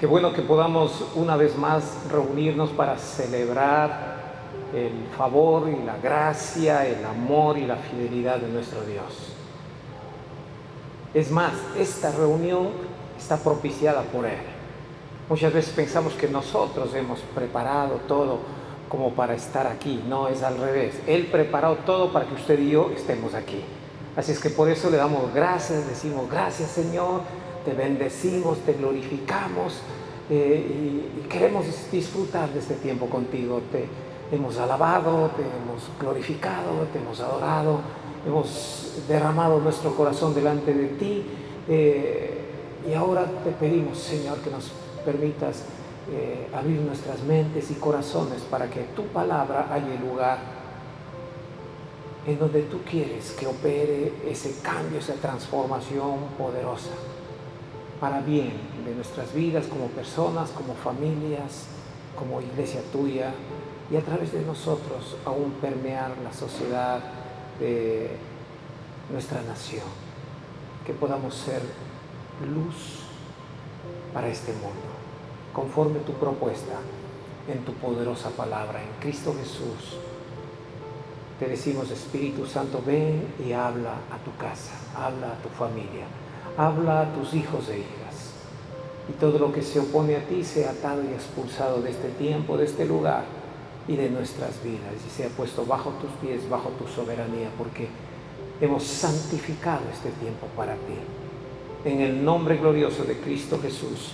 Qué bueno que podamos una vez más reunirnos para celebrar el favor y la gracia, el amor y la fidelidad de nuestro Dios. Es más, esta reunión está propiciada por Él. Muchas veces pensamos que nosotros hemos preparado todo como para estar aquí. No, es al revés. Él preparó todo para que usted y yo estemos aquí. Así es que por eso le damos gracias, decimos gracias Señor, te bendecimos, te glorificamos y queremos disfrutar de este tiempo contigo. Te hemos alabado, te hemos glorificado, te hemos adorado, hemos derramado nuestro corazón delante de ti y ahora te pedimos Señor que nos permitas abrir nuestras mentes y corazones para que tu palabra haya lugar en donde tú quieres que opere ese cambio, esa transformación poderosa para bien de nuestras vidas como personas, como familias, como iglesia tuya, y a través de nosotros aún permear la sociedad de nuestra nación, que podamos ser luz para este mundo, conforme tu propuesta en tu poderosa palabra, en Cristo Jesús. Te decimos, Espíritu Santo, ven y habla a tu casa, habla a tu familia, habla a tus hijos e hijas. Y todo lo que se opone a ti sea atado y expulsado de este tiempo, de este lugar y de nuestras vidas. Y sea puesto bajo tus pies, bajo tu soberanía, porque hemos santificado este tiempo para ti. En el nombre glorioso de Cristo Jesús,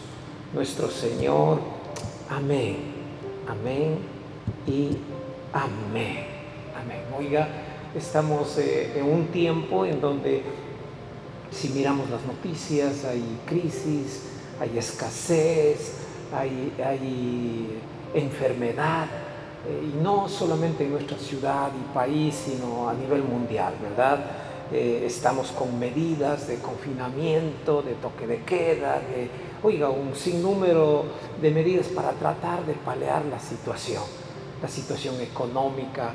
nuestro Señor. Amén, amén y amén. Amén. Oiga, estamos en un tiempo en donde, si miramos las noticias, hay crisis, hay escasez, hay enfermedad, y no solamente en nuestra ciudad y país, sino a nivel mundial, ¿verdad? Estamos con medidas de confinamiento, de toque de queda, un sinnúmero de medidas para tratar de paliar la situación. La situación económica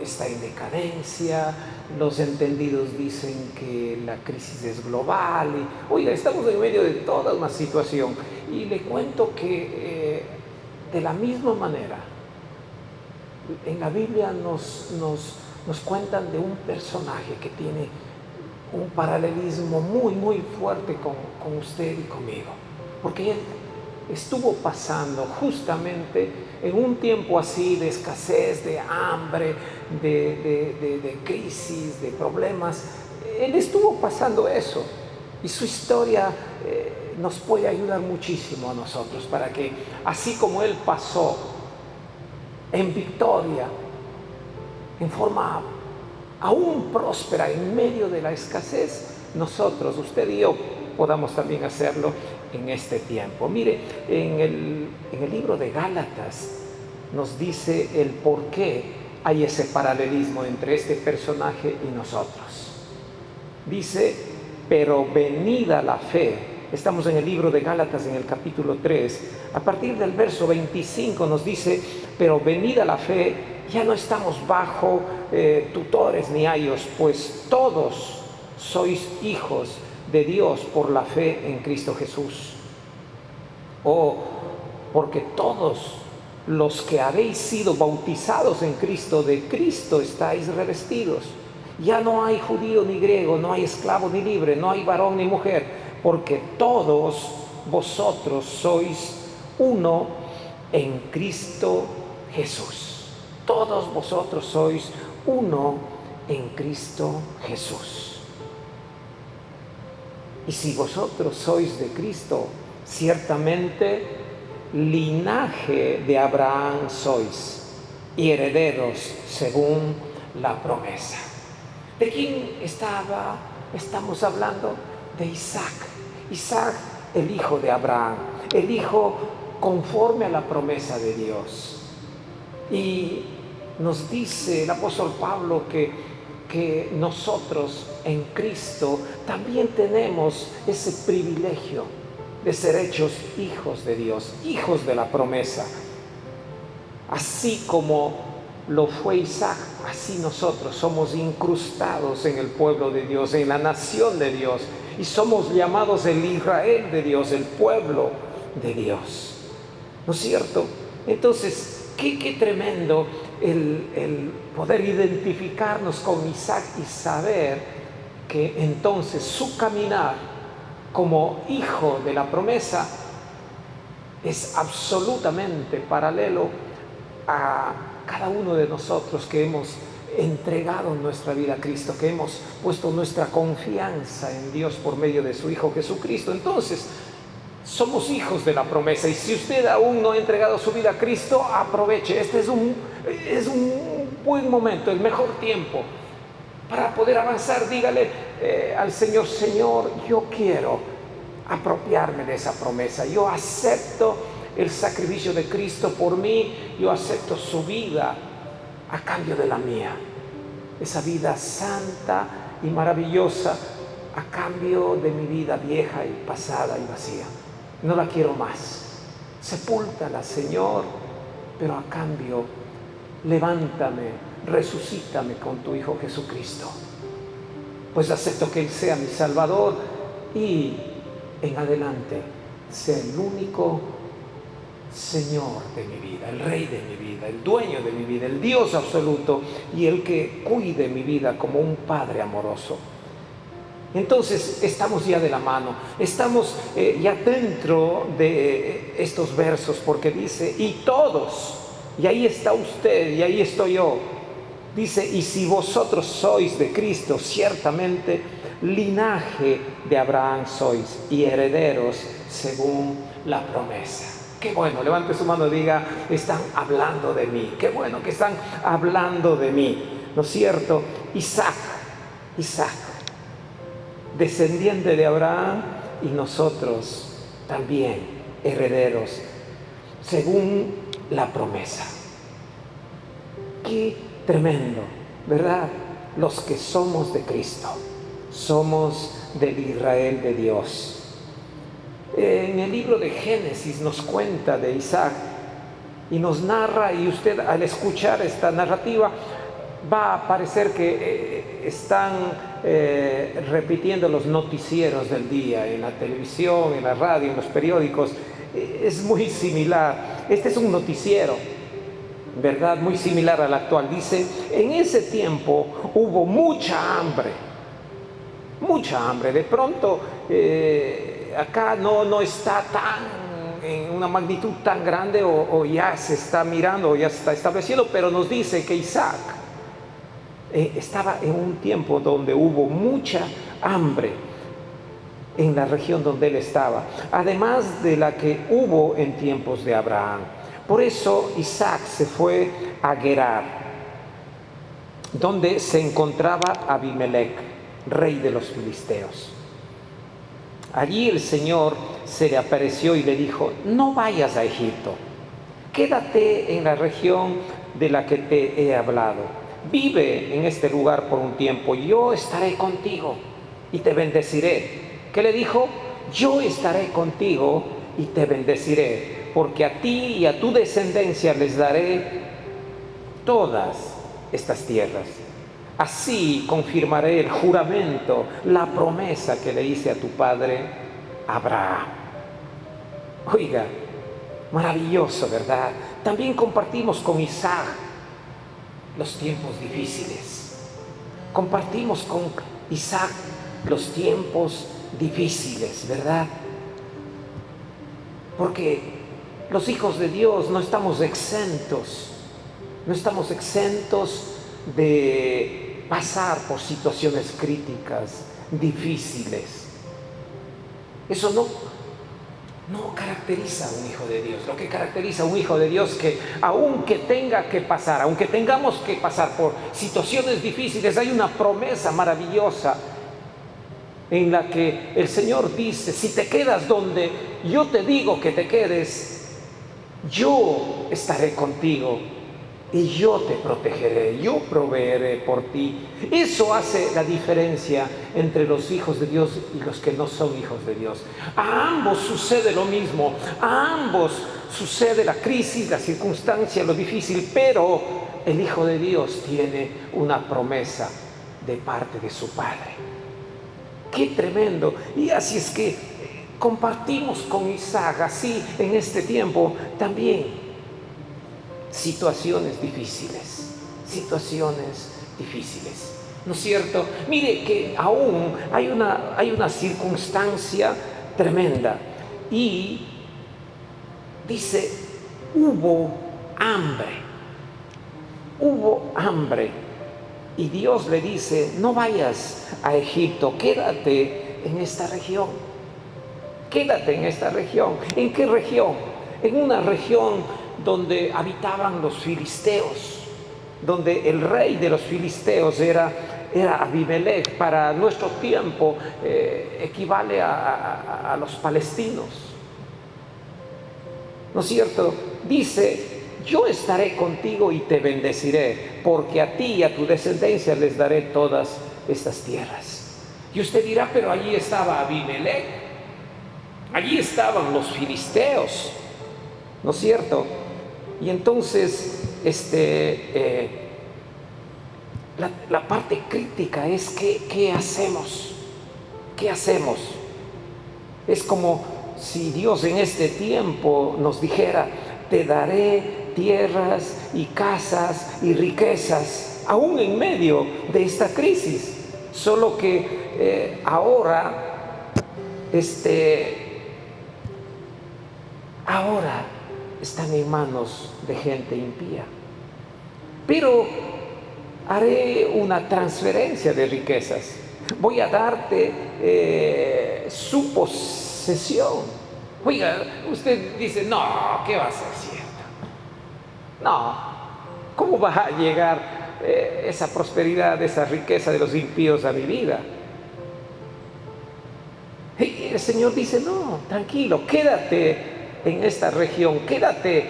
está en decadencia, los entendidos dicen que la crisis es global. Estamos en medio de toda una situación. Y le cuento que de la misma manera, en la Biblia nos cuentan de un personaje que tiene un paralelismo muy, muy fuerte con usted y conmigo. Porque él estuvo pasando justamente en un tiempo así de escasez, de hambre, de crisis, de problemas. Él estuvo pasando eso y su historia nos puede ayudar muchísimo a nosotros para que, así como él pasó en victoria, en forma aún próspera en medio de la escasez, nosotros, usted y yo, podamos también hacerlo en este tiempo. Mire, en el libro de Gálatas nos dice el por qué hay ese paralelismo entre este personaje y nosotros. Dice, pero venida la fe. Estamos en el libro de Gálatas en el capítulo 3. A partir del verso 25 nos dice, pero venida la fe, ya no estamos bajo tutores ni ayos, pues todos sois hijos de Dios por la fe en Cristo Jesús. Porque todos los que habéis sido bautizados en Cristo, de Cristo estáis revestidos. Ya no hay judío ni griego, no hay esclavo ni libre, no hay varón ni mujer, porque todos vosotros sois uno en Cristo Jesús. Todos vosotros sois uno en Cristo Jesús. Y si vosotros sois de Cristo, ciertamente linaje de Abraham sois y herederos según la promesa. ¿De quién estamos hablando? De Isaac. Isaac, el hijo de Abraham, el hijo conforme a la promesa de Dios. Y nos dice el apóstol Pablo que nosotros en Cristo también tenemos ese privilegio de ser hechos hijos de Dios, hijos de la promesa. Así como lo fue Isaac, así nosotros somos incrustados en el pueblo de Dios, en la nación de Dios. y somos llamados el Israel de Dios, el pueblo de Dios. ¿No es cierto? Entonces, qué tremendo el poder identificarnos con Isaac y saber que entonces su caminar como hijo de la promesa es absolutamente paralelo a cada uno de nosotros que hemos entregado nuestra vida a Cristo, que hemos puesto nuestra confianza en Dios por medio de su Hijo Jesucristo. Entonces, somos hijos de la promesa, y si usted aún no ha entregado su vida a Cristo, aproveche. Este es un buen momento, el mejor tiempo para poder avanzar. Dígale al Señor: Señor, yo quiero apropiarme de esa promesa. Yo acepto el sacrificio de Cristo por mí. Yo acepto su vida a cambio de la mía. Esa vida santa y maravillosa a cambio de mi vida vieja y pasada y vacía. No la quiero más. Sepúltala, Señor, pero a cambio, levántame, resucítame con tu Hijo Jesucristo. Pues acepto que Él sea mi Salvador y en adelante sea el único Señor de mi vida, el Rey de mi vida, el dueño de mi vida, el Dios absoluto y el que cuide mi vida como un Padre amoroso. Entonces estamos ya de la mano, estamos ya dentro de estos versos, porque dice: y todos, y ahí está usted y ahí estoy yo. Dice: y si vosotros sois de Cristo, ciertamente linaje de Abraham sois y herederos según la promesa. Qué bueno, levante su mano y diga: están hablando de mí. Qué bueno que están hablando de mí, ¿no es cierto? Isaac, descendiente de Abraham, y nosotros también herederos según la promesa. Qué tremendo, ¿verdad? Los que somos de Cristo, somos del Israel de Dios. En el libro de Génesis nos cuenta de Isaac y nos narra, y usted al escuchar esta narrativa va a parecer que están repitiendo los noticieros del día en la televisión, en la radio, en los periódicos. Es muy similar. Este es un noticiero, ¿verdad? Muy similar al actual. Dice: en ese tiempo hubo mucha hambre. De pronto acá no está en una magnitud tan grande, o ya se está mirando, o ya se está estableciendo, pero nos dice que Isaac estaba en un tiempo donde hubo mucha hambre en la región donde él estaba, además de la que hubo en tiempos de Abraham. Por eso Isaac se fue a Gerar, donde se encontraba Abimelec, rey de los filisteos. Allí el Señor se le apareció y le dijo: no vayas a Egipto, quédate en la región de la que te he hablado. Vive en este lugar por un tiempo, yo estaré contigo y te bendeciré. ¿Qué le dijo? Yo estaré contigo y te bendeciré, porque a ti y a tu descendencia les daré todas estas tierras. Así confirmaré el juramento, la promesa que le hice a tu padre Abraham. Oiga, maravilloso, ¿verdad? También compartimos con Isaac los tiempos difíciles. Compartimos con Isaac los tiempos difíciles, ¿verdad? Porque los hijos de Dios no estamos exentos de pasar por situaciones críticas, difíciles. Eso no caracteriza a un hijo de Dios. Lo que caracteriza a un hijo de Dios es que aunque tengamos que pasar por situaciones difíciles, hay una promesa maravillosa en la que el Señor dice: si te quedas donde yo te digo que te quedes, yo estaré contigo y yo te protegeré, yo proveeré por ti. Eso hace la diferencia entre los hijos de Dios y los que no son hijos de Dios. A ambos sucede lo mismo, a ambos sucede la crisis, la circunstancia, lo difícil, pero el hijo de Dios tiene una promesa de parte de su Padre. Qué tremendo. Y así es que compartimos con Isaac, así en este tiempo también, situaciones difíciles, ¿no es cierto? Mire que aún hay una circunstancia tremenda y dice, hubo hambre y Dios le dice, no vayas a Egipto, quédate en esta región. ¿En qué región? En una región donde habitaban los filisteos, donde el rey de los filisteos era Abimelech. Para nuestro tiempo equivale a los palestinos, ¿no es cierto? Dice, yo estaré contigo y te bendeciré, porque a ti y a tu descendencia les daré todas estas tierras. Y usted dirá, pero allí estaba Abimelech, allí estaban los filisteos, ¿no es cierto? Y entonces la parte crítica es ¿qué hacemos? ¿Qué hacemos? Es como si Dios en este tiempo nos dijera, te daré tierras y casas y riquezas, aún en medio de esta crisis, solo que ahora están en manos de gente impía. Pero haré una transferencia de riquezas. Voy a darte su posesión. Oiga, usted dice, no, ¿qué va a ser cierto? No, ¿cómo va a llegar esa prosperidad, esa riqueza de los impíos a mi vida? Y el Señor dice, no, tranquilo, quédate en esta región, quédate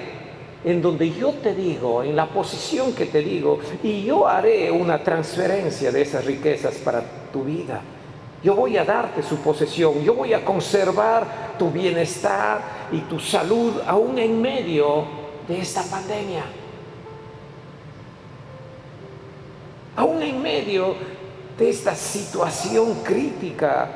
en donde yo te digo, en la posición que te digo, y yo haré una transferencia de esas riquezas para tu vida. Yo voy a darte su posesión, yo voy a conservar tu bienestar y tu salud aún en medio de esta pandemia. Aún en medio de esta situación crítica,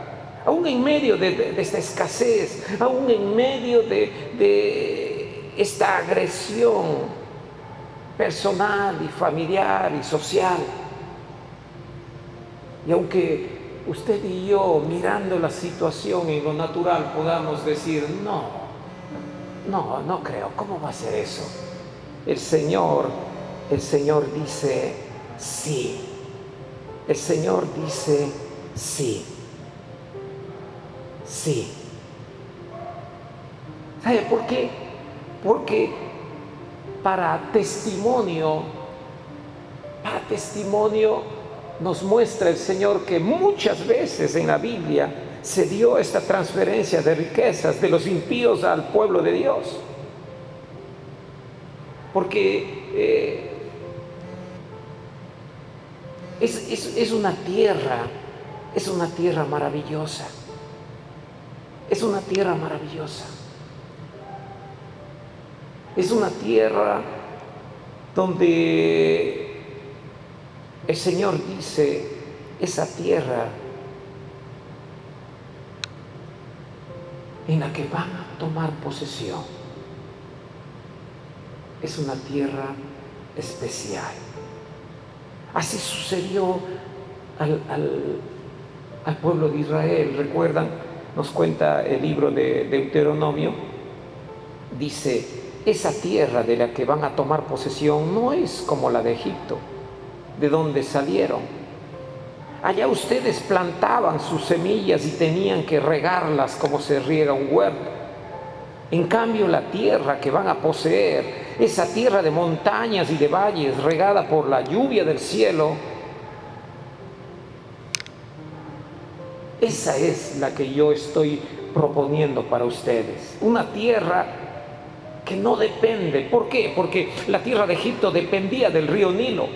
aún en medio de esta escasez, aún en medio de esta agresión personal y familiar y social. Y aunque usted y yo, mirando la situación en lo natural, podamos decir, no creo, ¿cómo va a ser eso? El Señor dice sí. El Señor dice sí. Sí. ¿Sabe por qué? Porque para testimonio nos muestra el Señor que muchas veces en la Biblia se dio esta transferencia de riquezas de los impíos al pueblo de Dios. Porque es una tierra maravillosa. Es una tierra maravillosa. Es una tierra donde el Señor dice, esa tierra en la que van a tomar posesión es una tierra especial. Así sucedió al pueblo de Israel. ¿Recuerdan? Nos cuenta el libro de Deuteronomio. Dice, esa tierra de la que van a tomar posesión no es como la de Egipto, de donde salieron. Allá ustedes plantaban sus semillas y tenían que regarlas como se riega un huerto. En cambio, la tierra que van a poseer, esa tierra de montañas y de valles, regada por la lluvia del cielo, esa es la que yo estoy proponiendo para ustedes. Una tierra que no depende. ¿Por qué? Porque la tierra de Egipto dependía del río Nilo.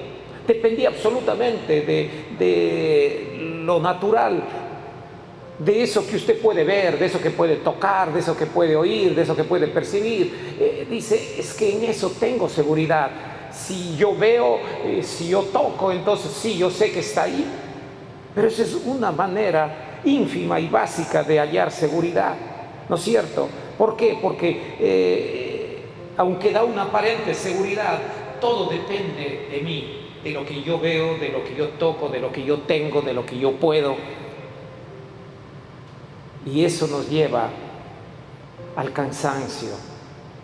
Dependía absolutamente de lo natural, de eso que usted puede ver, de eso que puede tocar, de eso que puede oír, de eso que puede percibir. Dice, es que en eso tengo seguridad. Si yo veo, si yo toco, entonces sí, yo sé que está ahí. Pero esa es una manera ínfima y básica de hallar seguridad, ¿no es cierto? ¿Por qué? Porque aunque da una aparente seguridad, todo depende de mí, de lo que yo veo, de lo que yo toco, de lo que yo tengo, de lo que yo puedo. Y eso nos lleva al cansancio,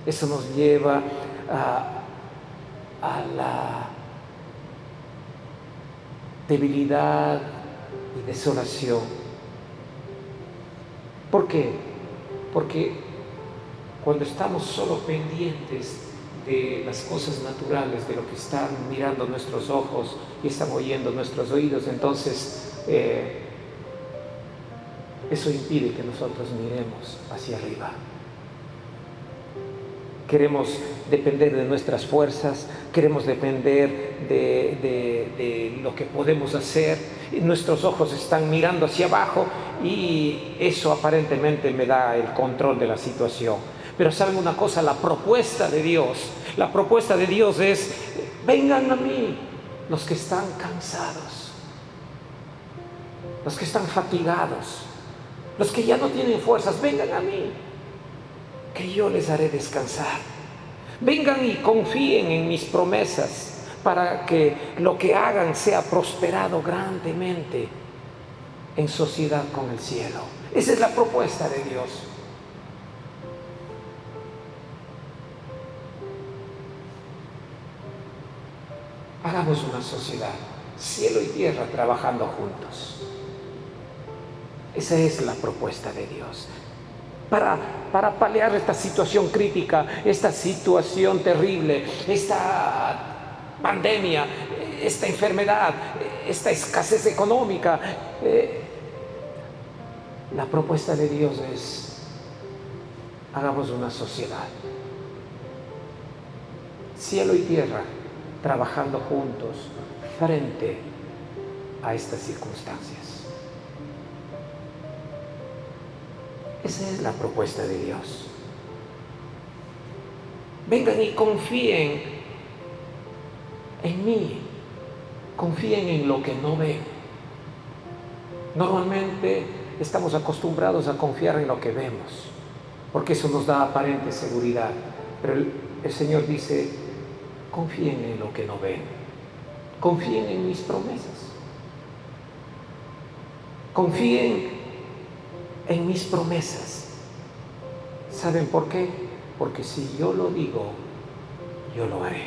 eso nos lleva a la debilidad y desolación. ¿Por qué? Porque cuando estamos solo pendientes de las cosas naturales, de lo que están mirando nuestros ojos y están oyendo nuestros oídos, entonces eso impide que nosotros miremos hacia arriba. Queremos depender de nuestras fuerzas, queremos depender de lo que podemos hacer. Nuestros ojos están mirando hacia abajo y eso aparentemente me da el control de la situación. Pero ¿saben una cosa? La propuesta de Dios es: vengan a mí los que están cansados, los que están fatigados, los que ya no tienen fuerzas, vengan a mí, que yo les haré descansar. Vengan y confíen en mis promesas para que lo que hagan sea prosperado grandemente en sociedad con el cielo. Esa es la propuesta de Dios. Hagamos una sociedad, cielo y tierra trabajando juntos. Esa es la propuesta de Dios. Para paliar esta situación crítica, esta situación terrible, esta pandemia, esta enfermedad, esta escasez económica. La propuesta de Dios es: hagamos una sociedad, cielo y tierra, trabajando juntos frente a estas circunstancias. Esa es la propuesta de Dios. Vengan y confíen en mí, confíen en lo que no ven. Normalmente estamos acostumbrados a confiar en lo que vemos, porque eso nos da aparente seguridad. Pero el Señor dice: confíen en lo que no ven, confíen en mis promesas, confíen en mis promesas. ¿Saben por qué? Porque si yo lo digo, yo lo haré.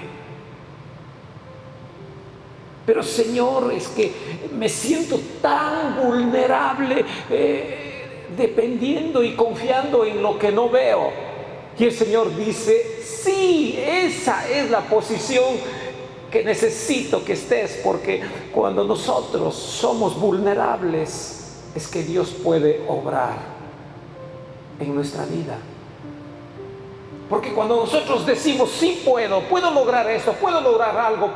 Pero Señor, es que me siento tan vulnerable dependiendo y confiando en lo que no veo. Y el Señor dice: sí, esa es la posición que necesito que estés, porque cuando nosotros somos vulnerables es que Dios puede obrar en nuestra vida. Porque cuando nosotros decimos: sí puedo lograr esto, puedo lograr algo,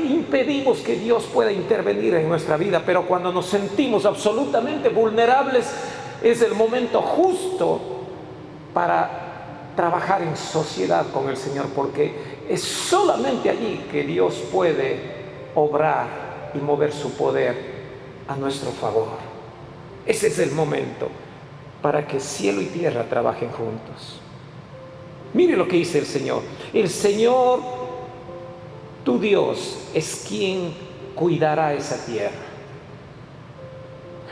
impedimos que Dios pueda intervenir en nuestra vida. Pero cuando nos sentimos absolutamente vulnerables, es el momento justo para trabajar en sociedad con el Señor, porque es solamente allí que Dios puede obrar y mover su poder a nuestro favor. Ese es el momento para que cielo y tierra trabajen juntos. Mire lo que dice el Señor. El Señor, tu Dios, es quien cuidará esa tierra.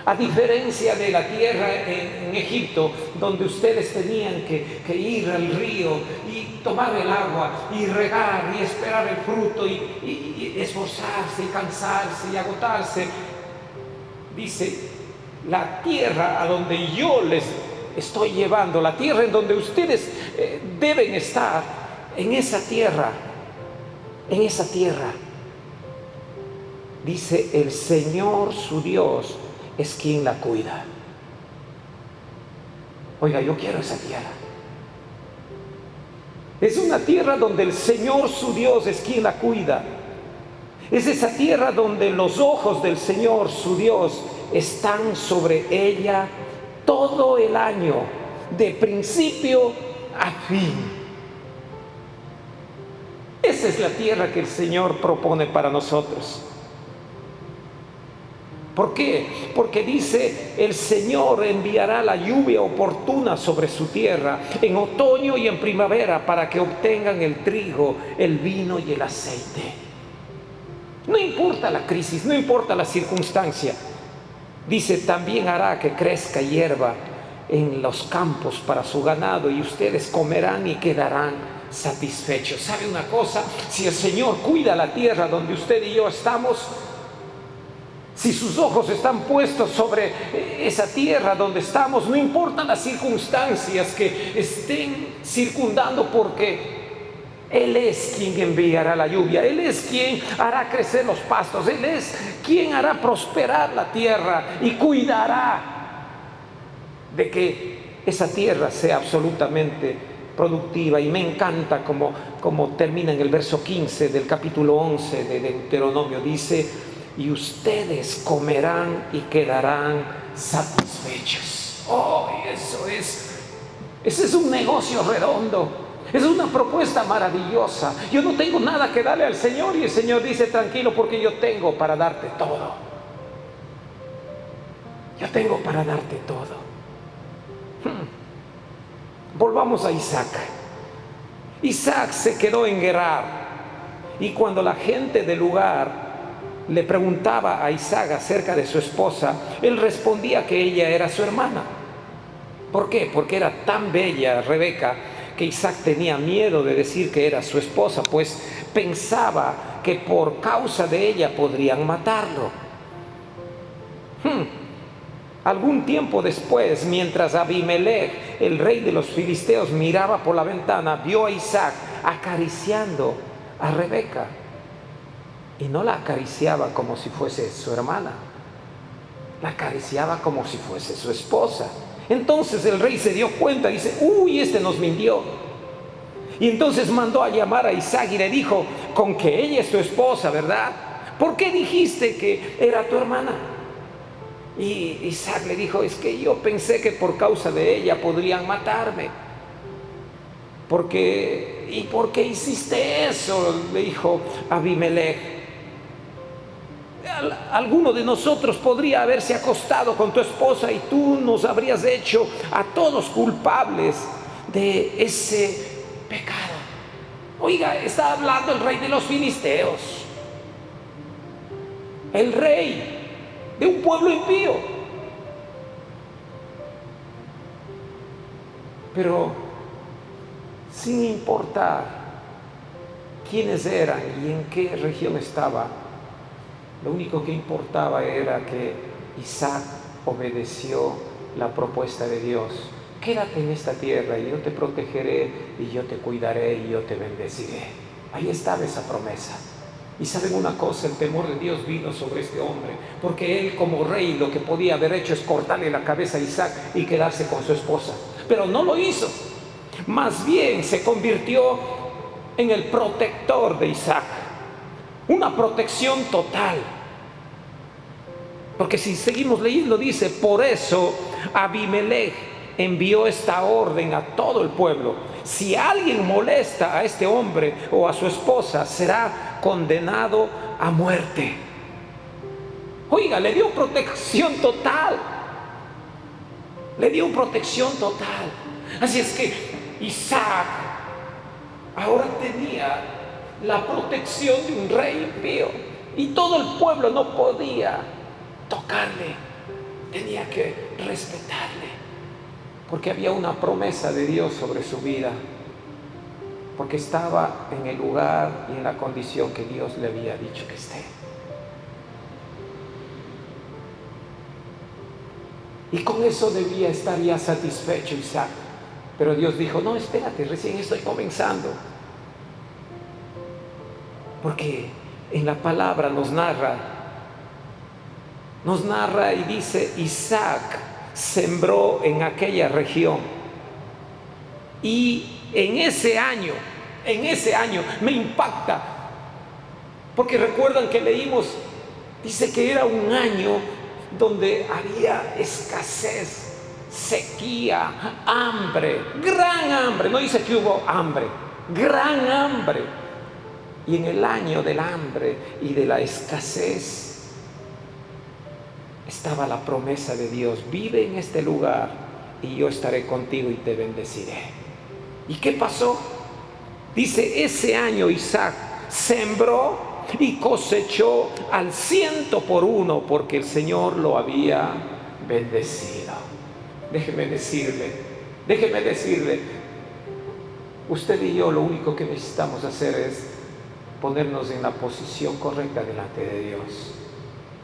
A diferencia de la tierra en Egipto, donde ustedes tenían que ir al río y tomar el agua y regar y esperar el fruto y esforzarse y cansarse y agotarse, dice: la tierra a donde yo les estoy llevando, la tierra en donde ustedes deben estar, en esa tierra, dice: el Señor su Dios es quien la cuida. Oiga, yo quiero esa tierra. Es una tierra donde el Señor su Dios es quien la cuida. Es esa tierra donde los ojos del Señor su Dios están sobre ella todo el año, de principio a fin. Esa es la tierra que el Señor propone para nosotros. ¿Por qué? Porque dice, el Señor enviará la lluvia oportuna sobre su tierra en otoño y en primavera para que obtengan el trigo, el vino y el aceite. No importa la crisis, no importa la circunstancia. Dice, también hará que crezca hierba en los campos para su ganado y ustedes comerán y quedarán satisfechos. ¿Sabe una cosa? Si el Señor cuida la tierra donde usted y yo estamos, si sus ojos están puestos sobre esa tierra donde estamos, no importan las circunstancias que estén circundando, porque Él es quien enviará la lluvia, Él es quien hará crecer los pastos, Él es quien hará prosperar la tierra y cuidará de que esa tierra sea absolutamente productiva. Y me encanta como termina en el verso 15 del capítulo 11 de Deuteronomio. Dice, y ustedes comerán y quedarán satisfechos. Oh, ese es un negocio redondo. Es una propuesta maravillosa. Yo no tengo nada que darle al Señor y el Señor dice, tranquilo, porque yo tengo para darte todo. Yo tengo para darte todo. Volvamos a Isaac. Isaac se quedó en Gerar, y cuando la gente del lugar le preguntaba a Isaac acerca de su esposa, él respondía que ella era su hermana. ¿Por qué? Porque era tan bella Rebeca que Isaac tenía miedo de decir que era su esposa, pues pensaba que por causa de ella podrían matarlo. Algún tiempo después, mientras Abimelech, el rey de los filisteos, miraba por la ventana, vio a Isaac acariciando a Rebeca. Y no la acariciaba como si fuese su hermana, la acariciaba como si fuese su esposa. Entonces el rey se dio cuenta, dice, uy, este nos mintió. Y entonces mandó a llamar a Isaac y le dijo, con que ella es tu esposa, ¿verdad? ¿Por qué dijiste que era tu hermana? Y Isaac le dijo, es que yo pensé que por causa de ella podrían matarme. ¿Y por qué hiciste eso?, le dijo Abimelech. Alguno de nosotros podría haberse acostado con tu esposa y tú nos habrías hecho a todos culpables de ese pecado. Oiga, está hablando el rey de los filisteos, el rey de un pueblo impío. Pero sin importar quiénes eran y en qué región estaba, lo único que importaba era que Isaac obedeció la propuesta de Dios. Quédate en esta tierra y yo te protegeré y yo te cuidaré y yo te bendeciré. Ahí estaba esa promesa. Y saben una cosa, el temor de Dios vino sobre este hombre, porque él como rey lo que podía haber hecho es cortarle la cabeza a Isaac y quedarse con su esposa. Pero no lo hizo. Más bien se convirtió en el protector de Isaac. Una protección total. Porque si seguimos leyendo dice, por eso Abimelech envió esta orden a todo el pueblo: si alguien molesta a este hombre o a su esposa, será condenado a muerte. Oiga, le dio protección total. Le dio protección total. Así es que Isaac ahora tenía la protección de un rey impío y todo el pueblo no podía tocarle, tenía que respetarle, porque había una promesa de Dios sobre su vida, porque estaba en el lugar y en la condición que Dios le había dicho que esté. Y con eso debía estar ya satisfecho Isaac. Pero Dios dijo, no, espérate, recién estoy comenzando. Porque en la palabra nos narra y dice, Isaac sembró en aquella región. Y en ese año me impacta, porque recuerdan que leímos, dice que era un año donde había escasez, sequía, hambre, gran hambre. No dice que hubo hambre, gran hambre. Y en el año del hambre y de la escasez, estaba la promesa de Dios: vive en este lugar y yo estaré contigo y te bendeciré. ¿Y qué pasó? Dice, ese año Isaac sembró y cosechó al 100 por 1 porque el Señor lo había bendecido. Déjeme decirle, usted y yo lo único que necesitamos hacer es ponernos en la posición correcta delante de Dios,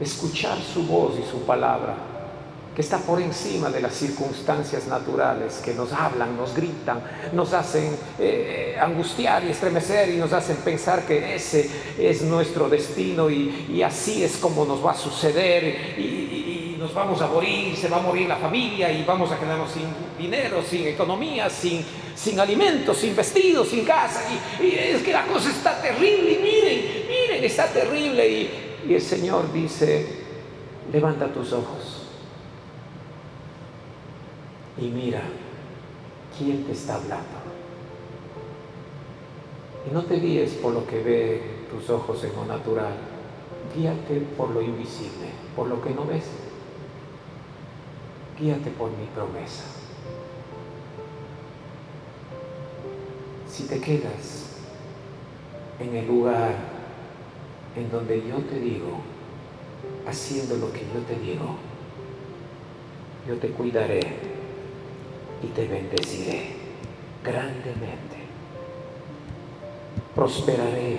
escuchar su voz y su palabra, que está por encima de las circunstancias naturales que nos hablan, nos gritan, nos hacen angustiar y estremecer y nos hacen pensar que ese es nuestro destino y así es como nos va a suceder y nos vamos a morir, se va a morir la familia y vamos a quedarnos sin dinero, sin economía, sin alimentos, sin vestidos, sin casa y es que la cosa está terrible y miren, está terrible y el Señor dice: levanta tus ojos y mira quién te está hablando. Y no te guíes por lo que ve tus ojos en lo natural, guíate por lo invisible, por lo que no ves. Guíate por mi promesa. Si te quedas en el lugar en donde yo te digo, haciendo lo que yo te digo, yo te cuidaré y te bendeciré grandemente. Prosperaré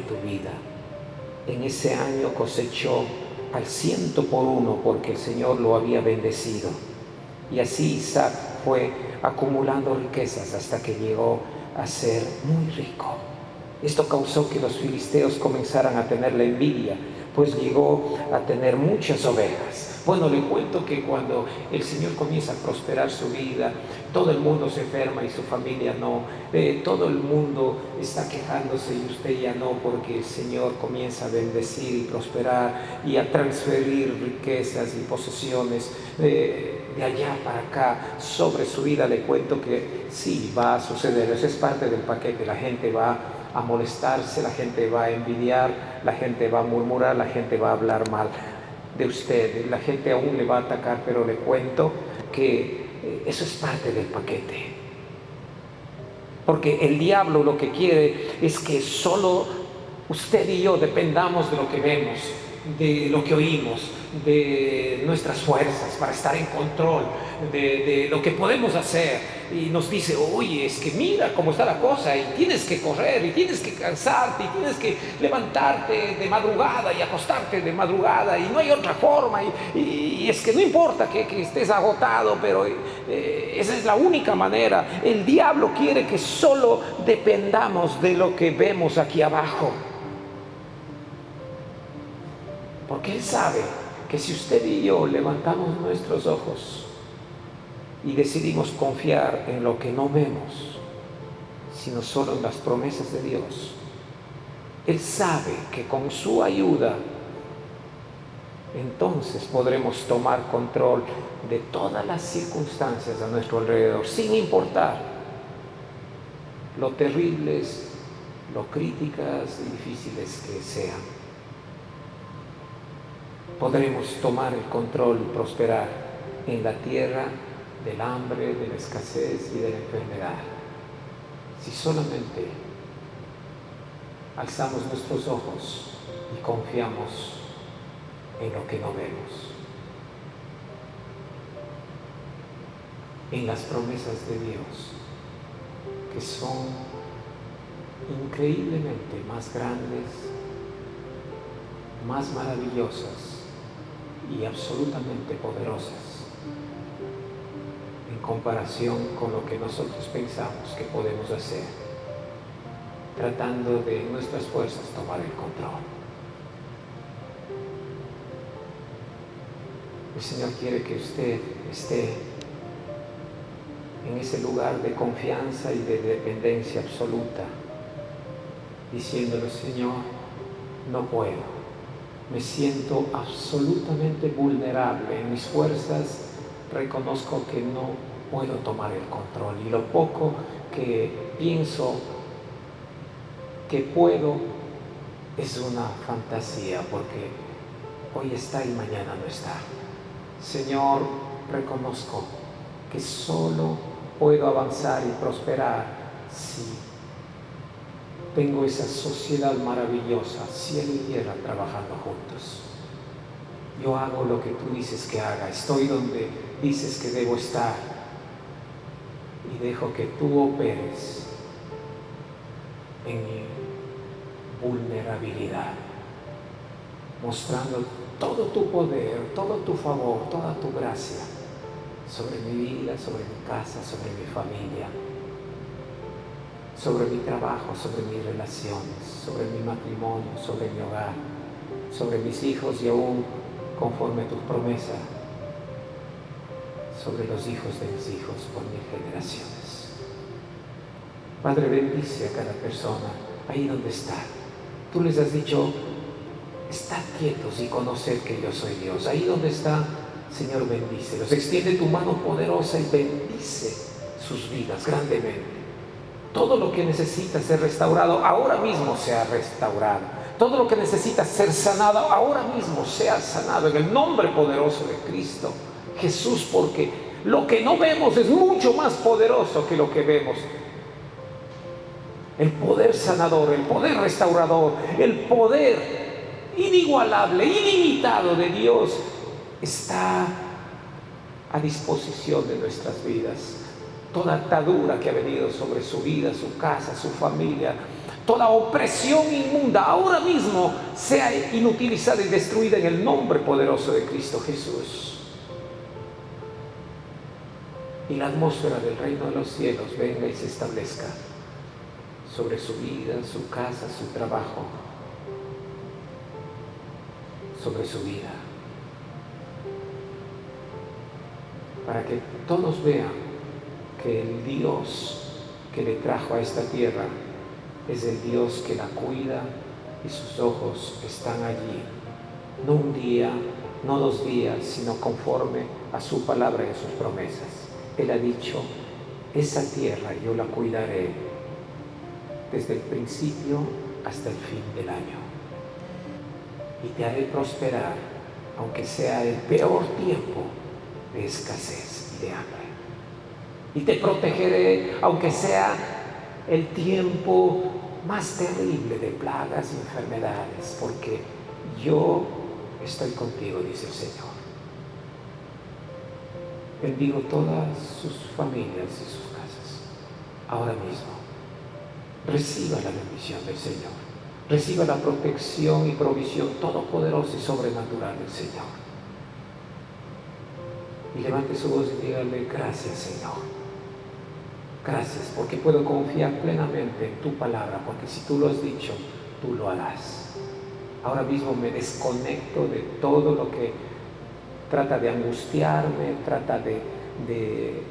tu vida. En ese año cosechó al 100 por 1 porque el Señor lo había bendecido. Y así Isaac fue acumulando riquezas hasta que llegó a ser muy rico. Esto causó que los filisteos comenzaran a tenerle envidia, pues llegó a tener muchas ovejas. Bueno, le cuento que cuando el Señor comienza a prosperar su vida, todo el mundo se enferma y su familia no. Todo el mundo está quejándose y usted ya no, porque el Señor comienza a bendecir y prosperar y a transferir riquezas y posesiones de allá para acá sobre su vida. Le cuento que sí, va a suceder. Eso es parte del paquete. La gente va a molestarse, la gente va a envidiar, la gente va a murmurar, la gente va a hablar mal de usted, la gente aún le va a atacar, pero le cuento que eso es parte del paquete. Porque el diablo lo que quiere es que solo usted y yo dependamos de lo que vemos, de lo que oímos, de nuestras fuerzas para estar en control de lo que podemos hacer. Y nos dice: oye, es que mira cómo está la cosa y tienes que correr y tienes que cansarte y tienes que levantarte de madrugada y acostarte de madrugada y no hay otra forma y es que no importa que estés agotado, pero esa es la única manera. El diablo quiere que solo dependamos de lo que vemos aquí abajo, porque él sabe que si usted y yo levantamos nuestros ojos y decidimos confiar en lo que no vemos, sino solo en las promesas de Dios, Él sabe que con su ayuda entonces podremos tomar control de todas las circunstancias a nuestro alrededor, sin importar lo terribles, lo críticas y difíciles que sean. Podremos tomar el control y prosperar en la tierra del hambre, de la escasez y de la enfermedad, si solamente alzamos nuestros ojos y confiamos en lo que no vemos, en las promesas de Dios, que son increíblemente más grandes, más maravillosas y absolutamente poderosas en comparación con lo que nosotros pensamos que podemos hacer, tratando de nuestras fuerzas tomar el control. El Señor quiere que usted esté en ese lugar de confianza y de dependencia absoluta, diciéndole: Señor, no puedo, me siento absolutamente vulnerable, en mis fuerzas reconozco que no puedo tomar el control y lo poco que pienso que puedo es una fantasía, porque hoy está y mañana no está. Señor, reconozco que solo puedo avanzar y prosperar si tengo esa sociedad maravillosa, cielo y tierra trabajando juntos. Yo hago lo que tú dices que haga, estoy donde dices que debo estar y dejo que tú operes en mi vulnerabilidad, mostrando todo tu poder, todo tu favor, toda tu gracia sobre mi vida, sobre mi casa, sobre mi familia, sobre mi trabajo, sobre mis relaciones, sobre mi matrimonio, sobre mi hogar, sobre mis hijos y aún conforme a tus promesas, sobre los hijos de mis hijos por mil generaciones. Padre, bendice a cada persona ahí donde está. Tú les has dicho, estad quietos y conoced que yo soy Dios. Ahí donde está, Señor, bendícelos. Extiende tu mano poderosa y bendice sus vidas grandemente. Todo lo que necesita ser restaurado, ahora mismo sea restaurado. Todo lo que necesita ser sanado, ahora mismo sea sanado. En el nombre poderoso de Cristo Jesús, porque lo que no vemos es mucho más poderoso que lo que vemos. El poder sanador, el poder restaurador, el poder inigualable, ilimitado de Dios está a disposición de nuestras vidas. Toda atadura que ha venido sobre su vida, su casa, su familia, toda opresión inmunda, ahora mismo sea inutilizada y destruida en el nombre poderoso de Cristo Jesús. Y la atmósfera del reino de los cielos venga y se establezca sobre su vida, su casa, su trabajo, sobre su vida, para que todos vean que el Dios que le trajo a esta tierra es el Dios que la cuida y sus ojos están allí, no un día, no 2 días, sino conforme a su palabra y a sus promesas. Él ha dicho, esa tierra yo la cuidaré desde el principio hasta el fin del año. Y te haré prosperar, aunque sea el peor tiempo de escasez y de hambre. Y te protegeré, aunque sea el tiempo más terrible de plagas y enfermedades, porque yo estoy contigo, dice el Señor. Bendigo todas sus familias y sus casas. Ahora mismo, reciba la bendición del Señor. Reciba la protección y provisión todopoderosa y sobrenatural del Señor. Y levante su voz y dígale, gracias, Señor. Gracias, porque puedo confiar plenamente en tu palabra, porque si tú lo has dicho, tú lo harás. Ahora mismo me desconecto de todo lo que trata de angustiarme, trata de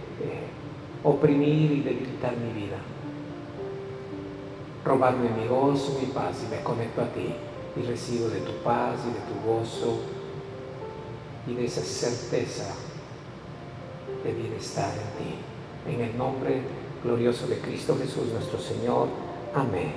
oprimir y debilitar mi vida, robarme mi gozo, mi paz, y me conecto a ti y recibo de tu paz y de tu gozo y de esa certeza de bienestar en ti. En el nombre glorioso de Cristo Jesús nuestro Señor. Amén.